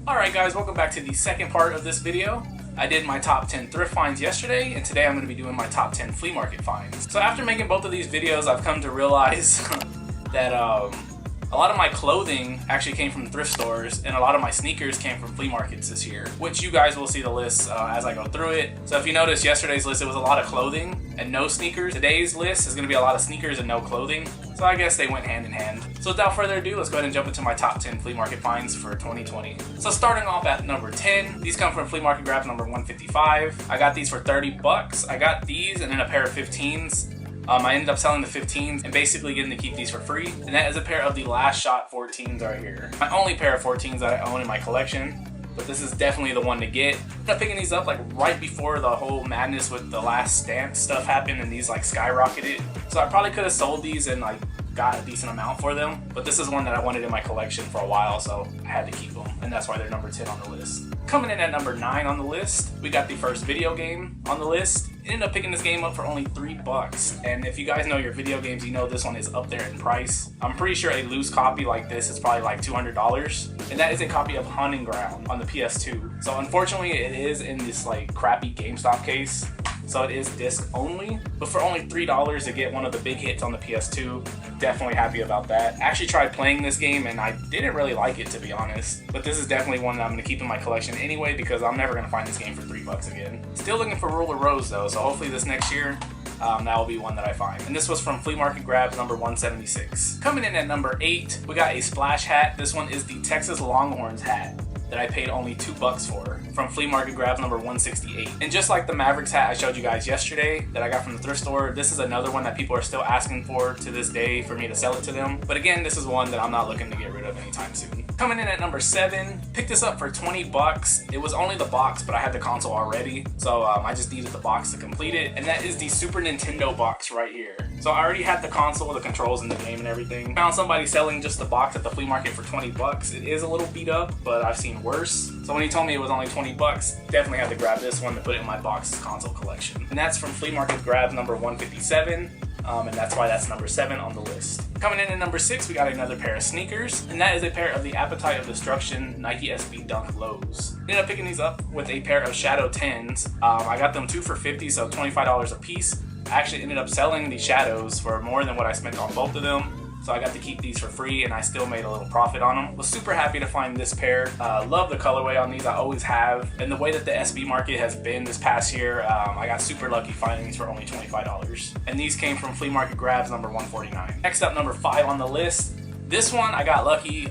Alright guys, welcome back to the second part of this video. I did my top 10 thrift finds yesterday, and today I'm going to be doing my top 10 flea market finds. So after making both of these videos, I've come to realize that a lot of my clothing actually came from thrift stores, and a lot of my sneakers came from flea markets this year, which you guys will see the list as I go through it. So if you notice yesterday's list, it was a lot of clothing and no sneakers. Today's list is going to be a lot of sneakers and no clothing. So I guess they went hand in hand. So without further ado, let's go ahead and jump into my top 10 flea market finds for 2020. So starting off at number 10, these come from flea market grabs number 155. I got these for 30 bucks. I got these and then a pair of 15s. I ended up selling the 15s and basically getting to keep these for free. And that is a pair of the Last Shot 14s right here. My only pair of 14s that I own in my collection, but this is definitely the one to get. I ended up picking these up like right before the whole madness with the Last Stand stuff happened and these like skyrocketed. So I probably could have sold these and like got a decent amount for them, but this is one that I wanted in my collection for a while, so I had to keep them, and that's why they're number 10 on the list. Coming in at number 9 on the list, we got the first video game on the list. I ended up picking this game up for only 3 bucks, and if you guys know your video games, you know this one is up there in price. I'm pretty sure a loose copy like this is probably like $200, and that is a copy of Hunting Ground on the PS2. So unfortunately, it is in this like crappy GameStop case. So it is disc only, but for only $3 to get one of the big hits on the PS2, definitely happy about that. I actually tried playing this game and I didn't really like it, to be honest, but this is definitely one that I'm going to keep in my collection anyway because I'm never going to find this game for 3 bucks again. Still looking for Ruler Rose though, so hopefully this next year that will be one that I find. And this was from Flea Market Grabs number 176. Coming in at number 8, we got a splash hat. This one is the Texas Longhorns hat that I paid only 2 bucks for from Flea Market Grabs number 168. And just like the Mavericks hat I showed you guys yesterday that I got from the thrift store, this is another one that people are still asking for to this day for me to sell it to them. But again, this is one that I'm not looking to get rid of anytime soon. Coming in at number 7, picked this up for 20 bucks. It was only the box, but I had the console already, so I just needed the box to complete it. And that is the Super Nintendo box right here. So I already had the console, the controls, and the game and everything. Found somebody selling just the box at the flea market for 20 bucks. It is a little beat up, but I've seen worse. So when he told me it was only 20 bucks, definitely had to grab this one to put it in my box console collection. And that's from Flea Market Grabs number 157. And that's why that's number 7 on the list. Coming in at number 6, we got another pair of sneakers, and that is a pair of the Appetite of Destruction Nike SB Dunk Lows. Ended up picking these up with a pair of Shadow 10s. I got them 2 for $50, so $25 a piece. I actually ended up selling the Shadows for more than what I spent on both of them. So I got to keep these for free and I still made a little profit on them. Was super happy to find this pair. Love the colorway on these, I always have. And the way that the SB market has been this past year, I got super lucky finding these for only $25. And these came from Flea Market Grabs number 149. Next up, number 5 on the list. This one, I got lucky.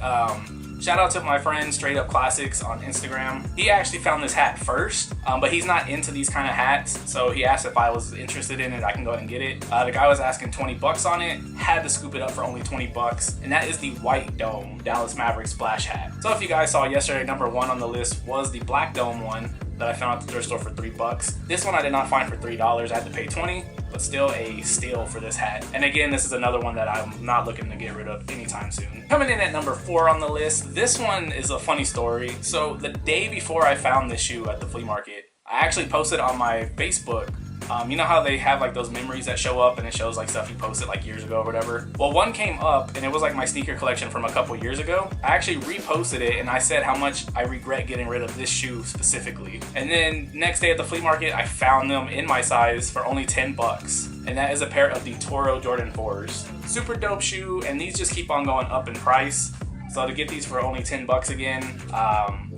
Shout out to my friend Straight Up Classics on Instagram. He actually found this hat first, but he's not into these kind of hats, so he asked if I was interested in it. I can go ahead and get it. The guy was asking 20 bucks on it, had to scoop it up for only 20 bucks, and that is the White Dome Dallas Mavericks splash hat. So if you guys saw yesterday, number 1 on the list was the Black Dome one that I found at the thrift store for 3 bucks. This one I did not find for $3. I had to pay 20, but still a steal for this hat. And again, this is another one that I'm not looking to get rid of anytime soon. Coming in at number 4 on the list, this one is a funny story. So the day before I found this shoe at the flea market, I actually posted on my Facebook. You know how they have like those memories that show up and it shows like stuff you posted like years ago or whatever? Well, one came up and it was like my sneaker collection from a couple years ago. I actually reposted it and I said how much I regret getting rid of this shoe specifically. And then next day at the flea market, I found them in my size for only 10 bucks. And that is a pair of the Toro Jordan 4s. Super dope shoe, and these just keep on going up in price. So to get these for only 10 bucks again,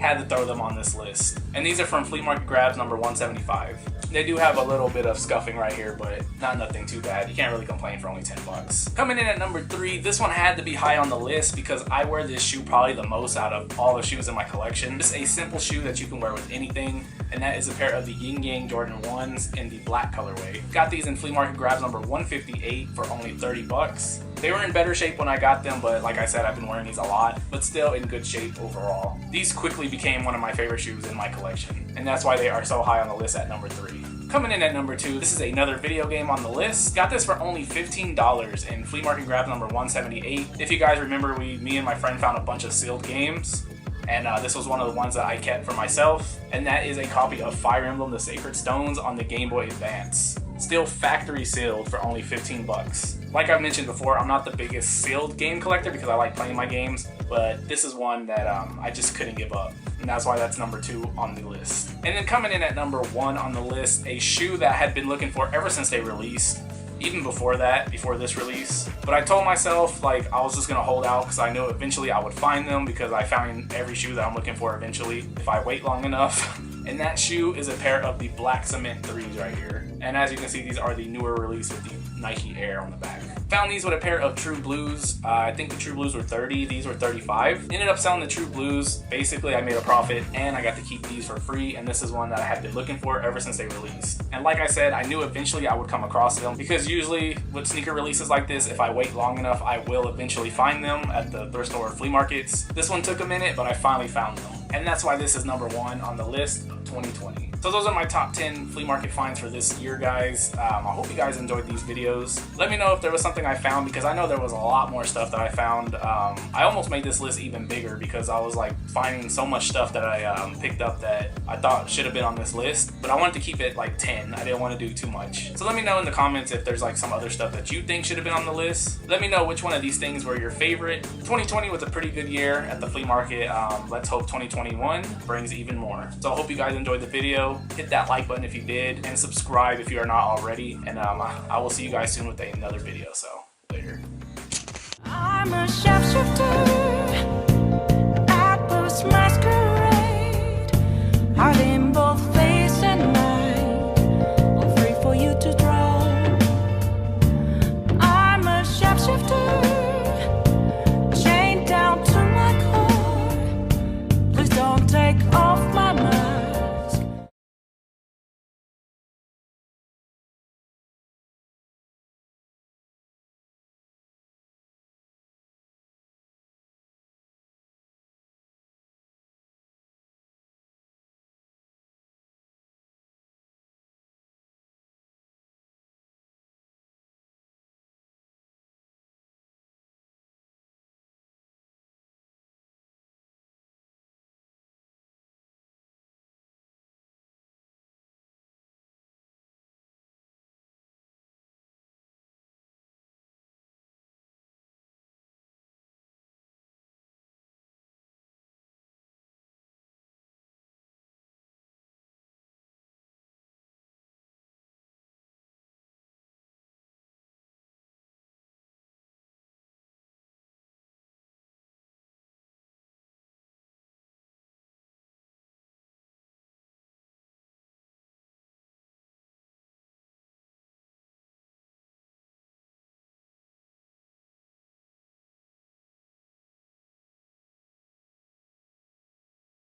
had to throw them on this list. And these are from Flea Market Grabs number 175. They do have a little bit of scuffing right here, but nothing too bad. You can't really complain for only 10 bucks. Coming in at number 3, this one had to be high on the list because I wear this shoe probably the most out of all the shoes in my collection. Just a simple shoe that you can wear with anything, and that is a pair of the Yin Yang Jordan 1s in the black colorway. Got these in Flea Market Grabs number 158 for only 30 bucks. They were in better shape when I got them, but like I said, I've been wearing these a lot, but still in good shape overall. These quickly became one of my favorite shoes in my collection, and that's why they are so high on the list at number 3. Coming in at number 2, this is another video game on the list. Got this for only $15 in Flea Market Grabs number 178. If you guys remember, me and my friend found a bunch of sealed games, and this was one of the ones that I kept for myself, and that is a copy of Fire Emblem: The Sacred Stones on the Game Boy Advance. still factory sealed for only 15 bucks. Like I mentioned before, I'm not the biggest sealed game collector because I like playing my games, but this is one that I just couldn't give up. And that's why that's number 2 on the list. And then coming in at number 1 on the list, a shoe that I had been looking for ever since they released. Even before that, before this release. But I told myself like I was just gonna hold out because I knew eventually I would find them, because I found every shoe that I'm looking for eventually if I wait long enough. And that shoe is a pair of the black cement 3s right here. And as you can see, these are the newer release with the Nike Air on the back. Found these with a pair of True Blues. I think the True Blues were 30, these were 35. Ended up selling the True Blues. Basically, I made a profit and I got to keep these for free. And this is one that I had been looking for ever since they released. And like I said, I knew eventually I would come across them, because usually with sneaker releases like this, if I wait long enough, I will eventually find them at the thrift store or flea markets. This one took a minute, but I finally found them. And that's why this is number 1 on the list of 2020. So those are my top 10 flea market finds for this year, guys. I hope you guys enjoyed these videos. Let me know if there was something I found, because I know there was a lot more stuff that I found. I almost made this list even bigger because I was like finding so much stuff that I picked up that I thought should have been on this list. But I wanted to keep it like 10. I didn't want to do too much. So let me know in the comments if there's like some other stuff that you think should have been on the list. Let me know which one of these things were your favorite. 2020 was a pretty good year at the flea market. Let's hope 2021 brings even more. So I hope you guys enjoyed the video. Hit that like button if you did, and subscribe if you are not already. And I will see you guys soon with another video. So later. I'm a chef.